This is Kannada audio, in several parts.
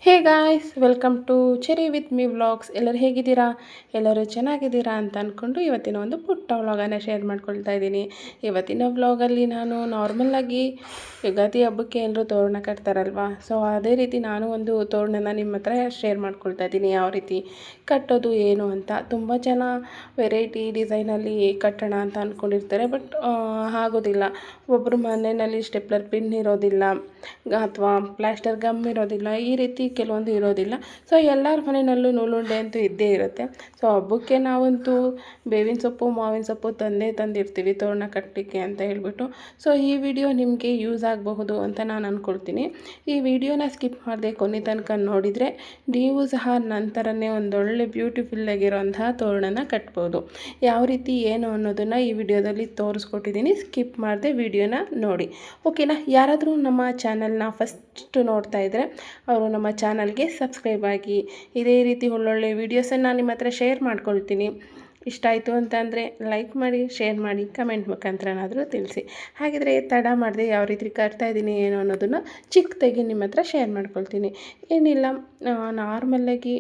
Hey guys, welcome to Cherry with me vlogs. ಎಲ್ಲರೂ ಹೇಗಿದ್ದೀರಾ? ಎಲ್ಲರೂ ಚೆನ್ನಾಗಿದ್ದೀರಾ ಅಂತ ಅಂದ್ಕೊಂಡು ಇವತ್ತಿನ ಒಂದು ಪುಟ್ಟ ವ್ಲಾಗನ್ನು ಶೇರ್ ಮಾಡ್ಕೊಳ್ತಾ ಇದ್ದೀನಿ. ಇವತ್ತಿನ ವ್ಲಾಗಲ್ಲಿ ನಾನು ನಾರ್ಮಲ್ಲಾಗಿ ಯುಗಾದಿ ಹಬ್ಬಕ್ಕೆ ಎಲ್ಲರೂ ತೋರಣ ಕಟ್ತಾರಲ್ವ, ಸೊ ಅದೇ ರೀತಿ ನಾನು ಒಂದು ತೋರಣನ ನಿಮ್ಮ ಹತ್ರ ಶೇರ್ ಮಾಡ್ಕೊಳ್ತಾ ಇದ್ದೀನಿ. ಯಾವ ರೀತಿ ಕಟ್ಟೋದು ಏನು ಅಂತ. ತುಂಬ ಜನ ವೆರೈಟಿ ಡಿಸೈನಲ್ಲಿ ಕಟ್ಟೋಣ ಅಂತ ಅಂದ್ಕೊಂಡಿರ್ತಾರೆ, ಬಟ್ ಆಗೋದಿಲ್ಲ. ಒಬ್ಬರು ಮನೆಯಲ್ಲಿ ಸ್ಟೆಪ್ಲರ್ ಪಿನ್ ಇರೋದಿಲ್ಲ ಅಥವಾ ಪ್ಲಾಸ್ಟರ್ ಗಮ್ ಇರೋದಿಲ್ಲ, ಈ ರೀತಿ ಕೆಲವೊಂದು ಇರೋದಿಲ್ಲ. ಸೊ ಎಲ್ಲರ ಮನೆಯಲ್ಲೂ ನೂಲುಂಡೆ ಅಂತೂ ಇದ್ದೇ ಇರುತ್ತೆ. ಸೊ ಹಬ್ಬಕ್ಕೆ ನಾವಂತೂ ಬೇವಿನ ಸೊಪ್ಪು ಮಾವಿನ ಸೊಪ್ಪು ತಂದಿರ್ತೀವಿ ತೋರಣ ಕಟ್ಟಲಿಕ್ಕೆ ಅಂತ ಹೇಳ್ಬಿಟ್ಟು. ಸೊ ಈ ವಿಡಿಯೋ ನಿಮಗೆ ಯೂಸ್ ಆಗಬಹುದು ಅಂತ ನಾನು ಅಂದ್ಕೊಳ್ತೀನಿ. ಈ ವಿಡಿಯೋನ ಸ್ಕಿಪ್ ಮಾಡದೆ ಕೊನೆ ತನಕ ನೋಡಿದರೆ ನೀವು ಸಹ ನಂತರನೇ ಒಂದೊಳ್ಳೆ ಬ್ಯೂಟಿಫುಲ್ ಆಗಿರೋಂತಹ ತೋರಣನ ಕಟ್ಬೋದು. ಯಾವ ರೀತಿ ಏನು ಅನ್ನೋದನ್ನು ಈ ವಿಡಿಯೋದಲ್ಲಿ ತೋರಿಸ್ಕೊಟ್ಟಿದ್ದೀನಿ. ಸ್ಕಿಪ್ ಮಾಡದೆ ವಿಡಿಯೋನ ನೋಡಿ, ಓಕೆನಾ? ಯಾರಾದರೂ ನಮ್ಮ ಚಾನಲ್ನ ಫಸ್ಟ್ ನೋಡ್ತಾ ಇದ್ದರೆ ಅವರು ನಮ್ಮ ಚಾನಲ್ಗೆ ಸಬ್ಸ್ಕ್ರೈಬ್ ಆಗಿ. ಇದೇ ರೀತಿ ಒಳ್ಳೊಳ್ಳೆ ವೀಡಿಯೋಸನ್ನು ನಿಮ್ಮ ಹತ್ರ ಶೇರ್ ಮಾಡ್ಕೊಳ್ತೀನಿ. ಇಷ್ಟ ಆಯಿತು ಅಂತಂದರೆ ಲೈಕ್ ಮಾಡಿ, ಶೇರ್ ಮಾಡಿ, ಕಮೆಂಟ್ ಮುಖಾಂತರನಾದರೂ ತಿಳಿಸಿ. ಹಾಗಿದ್ರೆ ತಡ ಮಾಡದೆ ಯಾವ ರೀತಿ ಕಟ್ತಾ ಇದ್ದೀನಿ ಏನು ಅನ್ನೋದನ್ನು ಚಿಕ್ಕದಾಗಿ ನಿಮ್ಮ ಹತ್ರ ಶೇರ್ ಮಾಡ್ಕೊಳ್ತೀನಿ. ಏನಿಲ್ಲ, ನಾರ್ಮಲ್ಲಾಗಿ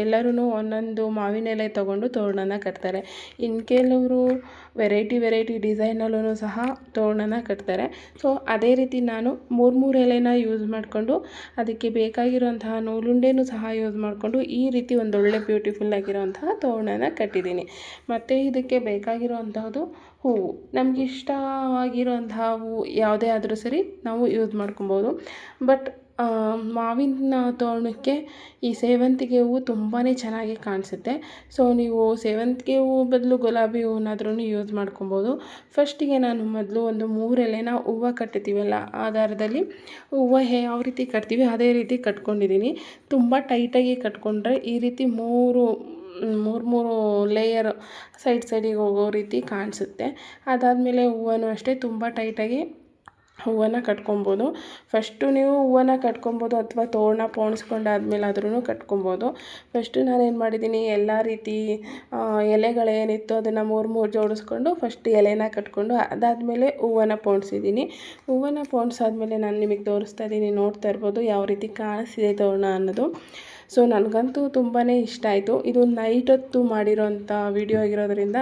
ಎಲ್ಲರೂ ಒಂದೊಂದು ಮಾವಿನ ಎಲೆ ತೊಗೊಂಡು ತೋರಣನ ಕಟ್ತಾರೆ. ಇನ್ನು ಕೆಲವರು ವೆರೈಟಿ ಡಿಸೈನಲ್ಲೂ ಸಹ ತೋರಣನ ಕಟ್ತಾರೆ. ಸೊ ಅದೇ ರೀತಿ ನಾನು ಮೂರು ಎಲೆನ ಯೂಸ್ ಮಾಡಿಕೊಂಡು ಅದಕ್ಕೆ ಬೇಕಾಗಿರುವಂತಹ ನೂಲುಂಡೆನೂ ಸಹ ಯೂಸ್ ಮಾಡಿಕೊಂಡು ಈ ರೀತಿ ಒಂದೊಳ್ಳೆ ಬ್ಯೂಟಿಫುಲ್ ಆಗಿರೋಂತಹ ತೋರಣನ ಕಟ್ಟಿದ್ದೀನಿ. ಮತ್ತು ಇದಕ್ಕೆ ಬೇಕಾಗಿರುವಂತಹದ್ದು ಹೂವು. ನಮ್ಗೆ ಇಷ್ಟವಾಗಿರುವಂತಹ ಹೂವು ಯಾವುದೇ ಆದರೂ ಸರಿ ನಾವು ಯೂಸ್ ಮಾಡ್ಕೊಬೋದು. ಬಟ್ ಮಾವಿನ ತೋರಣಕ್ಕೆ ಈ ಸೇವಂತಿಗೆ ಹೂವು ತುಂಬಾ ಚೆನ್ನಾಗಿ ಕಾಣಿಸುತ್ತೆ. ಸೊ ನೀವು ಸೇವಂತಿಗೆ ಹೂವು ಬದಲು ಗುಲಾಬಿ ಹೂವನ್ನಾದ್ರೂ ಯೂಸ್ ಮಾಡ್ಕೊಬೋದು. ಫಸ್ಟಿಗೆ ನಾನು ಮೊದಲು ಒಂದು 3 ಎಲೆನ ಹೂವು ಕಟ್ತೀವಲ್ಲ ಆ ದಾರದಲ್ಲಿ ಹೂವು ಯಾವ ರೀತಿ ಕಟ್ತೀವಿ ಅದೇ ರೀತಿ ಕಟ್ಕೊಂಡಿದ್ದೀನಿ. ತುಂಬ ಟೈಟಾಗಿ ಕಟ್ಕೊಂಡ್ರೆ ಈ ರೀತಿ ಮೂರು ಲೇಯರ್ ಸೈಡಿಗೆ ಹೋಗೋ ರೀತಿ ಕಾಣಿಸುತ್ತೆ. ಅದಾದಮೇಲೆ ಹೂವನ್ನು ಅಷ್ಟೇ ತುಂಬ ಟೈಟಾಗಿ ಹೂವನ್ನು ಕಟ್ಕೊಬೋದು. ಫಸ್ಟು ನೀವು ಹೂವನ್ನು ಕಟ್ಕೊಬೋದು ಅಥವಾ ತೋರಣ ಪೋಣಿಸ್ಕೊಂಡಾದ್ಮೇಲೆ ಆದ್ರೂ ಕಟ್ಕೊಬೋದು. ಫಸ್ಟು ನಾನೇನು ಮಾಡಿದ್ದೀನಿ, ಎಲ್ಲ ರೀತಿ ಎಲೆಗಳೇನಿತ್ತು ಅದನ್ನು 3 ಜೋಡಿಸ್ಕೊಂಡು ಫಸ್ಟ್ ಎಲೆನ ಕಟ್ಕೊಂಡು ಅದಾದಮೇಲೆ ಹೂವನ್ನು ಪೋಣಿಸಿದ್ದೀನಿ. ಹೂವನ್ನು ಪೋಣಿಸಾದ್ಮೇಲೆ ನಾನು ನಿಮಗೆ ತೋರಿಸ್ತಾ ಇದ್ದೀನಿ, ನೋಡ್ತಾ ಇರ್ಬೋದು ಯಾವ ರೀತಿ ಕಾಣಿಸ್ತಿದೆ ತೋರಣ ಅನ್ನೋದು. ಸೊ ನನಗಂತೂ ತುಂಬಾ ಇಷ್ಟ ಆಯಿತು. ಇದು ನೈಟ್ ಹೊತ್ತು ಮಾಡಿರೋಂಥ ವಿಡಿಯೋ ಆಗಿರೋದ್ರಿಂದ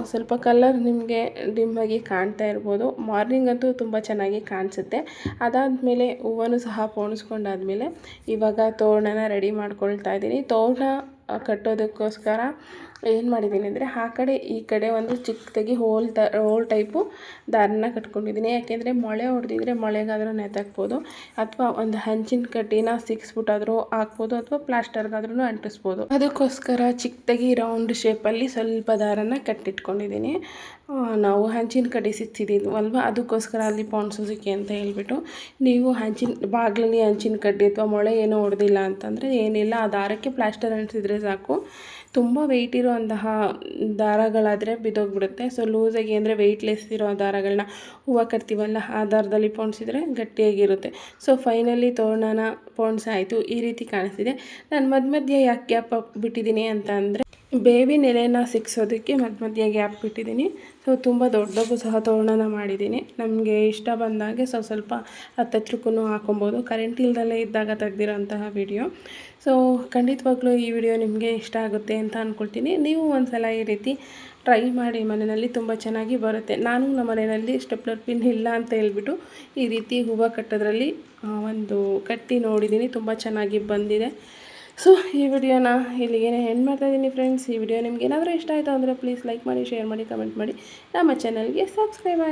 ಸ್ವಲ್ಪ ಕಲರ್ ನಿಮಗೆ ಡಿಮ್ಮಾಗಿ ಕಾಣ್ತಾ ಇರ್ಬೋದು. ಮಾರ್ನಿಂಗ್ ಅಂತೂ ತುಂಬ ಚೆನ್ನಾಗಿ ಕಾಣಿಸುತ್ತೆ. ಅದಾದಮೇಲೆ ಹೂವನ್ನು ಸಹ ಪೋಣಿಸ್ಕೊಂಡಾದ್ಮೇಲೆ ಇವಾಗ ತೋರಣನ ರೆಡಿ ಮಾಡ್ಕೊಳ್ತಾ ಇದ್ದೀನಿ. ತೋರಣ ಕಟ್ಟೋದಕ್ಕೋಸ್ಕರ ಏನು ಮಾಡಿದ್ದೀನಿ ಅಂದರೆ ಆ ಕಡೆ ಈ ಕಡೆ ಒಂದು ಚಿಕ್ಕದಾಗಿ ಹೋಲ್ ಟೈಪು ದಾರನ ಕಟ್ಕೊಂಡಿದ್ದೀನಿ. ಯಾಕೆಂದರೆ ಮೊಳೆ ಹೊಡೆದಿದ್ರೆ ಮೊಳೆಗಾದರೂ ನೇತಾಕ್ಬೋದು, ಅಥವಾ ಒಂದು ಹಂಚಿನ ಕಡ್ಡಿನ ಸಿಕ್ಸ್ಬಿಟ್ಟಾದರೂ ಹಾಕ್ಬೋದು, ಅಥವಾ ಪ್ಲಾಸ್ಟರ್ಗಾದ್ರೂ ಅಂಟಿಸ್ಬೋದು. ಅದಕ್ಕೋಸ್ಕರ ಚಿಕ್ಕದಾಗಿ ರೌಂಡ್ ಶೇಪಲ್ಲಿ ಸ್ವಲ್ಪ ದಾರನ ಕಟ್ಟಿಟ್ಕೊಂಡಿದ್ದೀನಿ. ನಾವು ಹಂಚಿನ ಕಡ್ಡಿ ಸಿಕ್ಸಿದ್ದೀವಲ್ವ, ಅದಕ್ಕೋಸ್ಕರ ಅಲ್ಲಿ ಪೋಣಿಸೋದಕ್ಕೆ ಅಂತ ಹೇಳ್ಬಿಟ್ಟು. ನೀವು ಬಾಗಿಲಲ್ಲಿ ಹಂಚಿನ ಕಡ್ಡಿ ಅಥವಾ ಮೊಳೆ ಏನೂ ಹೊಡೆದಿಲ್ಲ ಅಂತಂದರೆ ಏನಿಲ್ಲ, ಆ ದಾರಕ್ಕೆ ಪ್ಲಾಸ್ಟರ್ ಅಂಟಿಸಿದ್ರೆ ಸಾಕು. ತುಂಬ ವೆಯ್ಟ್ ಇರೋಂತಹ ದಾರಗಳಾದರೆ ಬಿದ್ದೋಗ್ಬಿಡುತ್ತೆ. ಸೊ ಲೂಸಾಗಿ ಅಂದರೆ ವೆಯ್ಟ್ಲೆಸ್ ಇರೋ ದಾರಗಳನ್ನ ಹೂವು ಕಟ್ತೀವಲ್ಲ ಆ ದಾರದಲ್ಲಿ ಪೋಣಿಸಿದ್ರೆ ಗಟ್ಟಿಯಾಗಿರುತ್ತೆ. So finally ತೋರಣನ ಪೋಣಿಸಾಯಿತು. ಈ ರೀತಿ ಕಾಣಿಸ್ತಿದೆ. ನಾನು ಮಧ್ಯೆ ಯಾಕೆ ಗ್ಯಾಪ್ ಬಿಟ್ಟಿದ್ದೀನಿ ಅಂತ ಅಂದರೆ ಬೇವಿನ ಎಲೆನ ಸಿಕ್ಸೋದಕ್ಕೆ ಮಧ್ಯೆ ಗ್ಯಾಪ್ ಬಿಟ್ಟಿದ್ದೀನಿ. ಸೊ ತುಂಬ ದೊಡ್ಡಗೂ ಸಹ ತೋರಣನ ಮಾಡಿದ್ದೀನಿ. ನಮಗೆ ಇಷ್ಟ ಬಂದಾಗೆ ಸ್ವಲ್ಪ ಹತ್ತತ್ರಕ್ಕೂ ಹಾಕೊಬೋದು. ಕರೆಂಟ್ ಇಲ್ದಲೇ ಇದ್ದಾಗ ತೆಗ್ದಿರೋಂತಹ ವಿಡಿಯೋ. ಸೊ ಖಂಡಿತವಾಗ್ಲೂ ಈ ವಿಡಿಯೋ ನಿಮಗೆ ಇಷ್ಟ ಆಗುತ್ತೆ ಅಂತ ಅಂದ್ಕೊಳ್ತೀನಿ. ನೀವು ಒಂದ್ಸಲ ಈ ರೀತಿ ಟ್ರೈ ಮಾಡಿ, ಮನೆಯಲ್ಲಿ ತುಂಬ ಚೆನ್ನಾಗಿ ಬರುತ್ತೆ. ನಾನು ನಮ್ಮ ಮನೆಯಲ್ಲಿ ಸ್ಟೆಪ್ಲರ್ ಪಿನ್ ಇಲ್ಲ ಅಂತ ಹೇಳ್ಬಿಟ್ಟು ಈ ರೀತಿ ಹೂವು ಕಟ್ಟೋದ್ರಲ್ಲಿ ಕಟ್ಟಿ ನೋಡಿದ್ದೀನಿ, ತುಂಬ ಚೆನ್ನಾಗಿ ಬಂದಿದೆ. ಸೊ ಈ ವಿಡಿಯೋನ ಇಲ್ಲಿಗೆ ಎಂಡ್ ಮಾಡ್ತಾಯಿದ್ದೀನಿ ಫ್ರೆಂಡ್ಸ್. ಈ ವಿಡಿಯೋ ನಿಮ್ಗೆ ಏನಾದರೂ ಇಷ್ಟ ಆಯಿತು ಅಂದರೆ ಪ್ಲೀಸ್ ಲೈಕ್ ಮಾಡಿ, ಶೇರ್ ಮಾಡಿ, ಕಮೆಂಟ್ ಮಾಡಿ, ನಮ್ಮ ಚಾನಲ್ಗೆ ಸಬ್ಸ್ಕ್ರೈಬ್ ಆಗಿ.